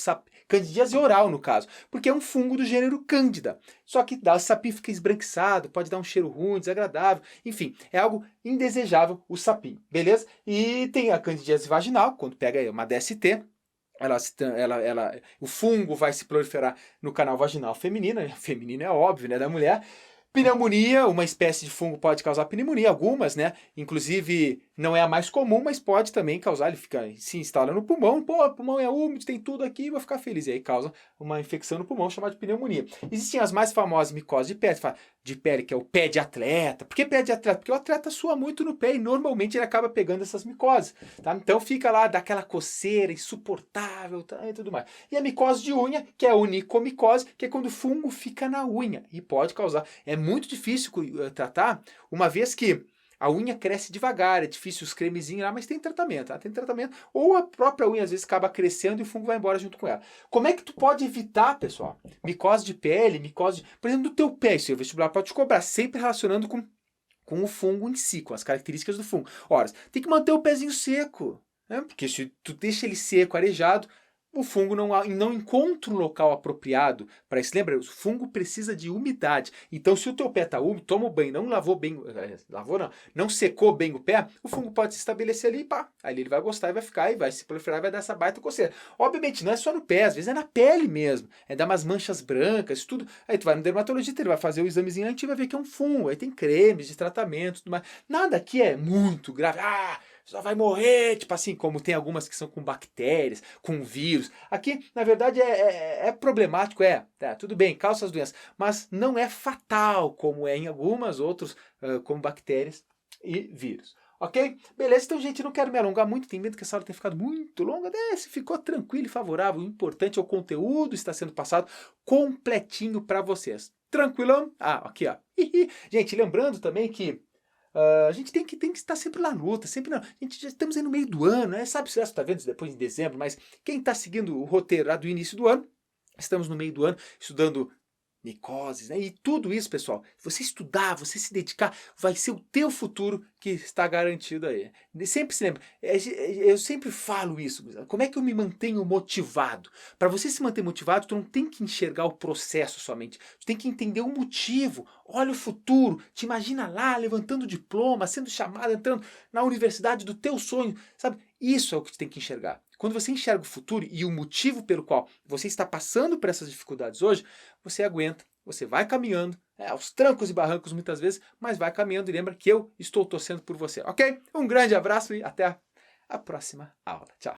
candidíase oral, no caso, porque é um fungo do gênero Cândida. Só que o sapinho fica esbranquiçado, pode dar um cheiro ruim, desagradável, enfim, é algo indesejável o sapinho, beleza? E tem a candidíase vaginal, quando pega uma DST, o fungo vai se proliferar no canal vaginal feminino, feminino é óbvio, né, da mulher. Pneumonia, uma espécie de fungo pode causar pneumonia, algumas, né? Inclusive, não é a mais comum, mas pode também causar, ele se instala no pulmão, pô, o pulmão é úmido, tem tudo aqui, vou ficar feliz. E aí causa uma infecção no pulmão chamada de pneumonia. Existem as mais famosas micoses de pele, que é o pé de atleta. Por que pé de atleta? Porque o atleta sua muito no pé e normalmente ele acaba pegando essas micoses, tá? Então fica lá, dá aquela coceira insuportável, tá? E tudo mais. E a micose de unha, que é a onicomicose, que é quando o fungo fica na unha e pode causar. É muito difícil tratar, uma vez que a unha cresce devagar, é difícil os cremezinhos lá, mas tem tratamento, tá? Tem tratamento. Ou a própria unha às vezes acaba crescendo e o fungo vai embora junto com ela. Como é que tu pode evitar, pessoal? Micose de pele, por exemplo, do teu pé, isso aí o vestibular pode te cobrar, sempre relacionando com o fungo em si, com as características do fungo. Ora, tem que manter o pezinho seco, né? Porque se tu deixa ele seco, arejado, o fungo não encontra um local apropriado para isso. Lembra, o fungo precisa de umidade. Então, se o teu pé está úmido, toma o banho, não lavou bem, não secou bem o pé, o fungo pode se estabelecer ali e pá. Aí ele vai gostar e vai ficar, e vai se proliferar e vai dar essa baita coceira. Obviamente, não é só no pé, às vezes é na pele mesmo. Dá umas manchas brancas, tudo. Aí tu vai no dermatologista, ele vai fazer o examezinho lá e vai ver que é um fungo. Aí tem cremes de tratamento, tudo mais. Nada aqui é muito grave. Só vai morrer, tipo assim, como tem algumas que são com bactérias, com vírus. Aqui, na verdade, é problemático, tá, tudo bem, causa as doenças, mas não é fatal, como é em algumas outros, como bactérias e vírus. Ok? Beleza, então, gente, não quero me alongar muito, tenho medo que essa aula tenha ficado muito longa, se ficou tranquilo e favorável, o importante é o conteúdo está sendo passado completinho para vocês. Tranquilão? Aqui, ó. Gente, lembrando também que a gente tem que estar sempre na luta, sempre a gente já estamos aí no meio do ano, né? Sabe se você está vendo isso depois em dezembro, mas quem está seguindo o roteiro lá do início do ano, estamos no meio do ano, estudando micoses, né? E tudo isso, pessoal, se você estudar, você se dedicar, vai ser o teu futuro que está garantido aí. E sempre se lembra, eu sempre falo isso, como é que eu me mantenho motivado? Para você se manter motivado, tu não tem que enxergar o processo somente, tu tem que entender o motivo. Olha o futuro, te imagina lá levantando diploma, sendo chamado, entrando na universidade do teu sonho, sabe? Isso é o que tu tem que enxergar. Quando você enxerga o futuro e o motivo pelo qual você está passando por essas dificuldades hoje, você aguenta, você vai caminhando, aos trancos e barrancos muitas vezes, mas vai caminhando e lembra que eu estou torcendo por você, ok? Um grande abraço e até a próxima aula. Tchau!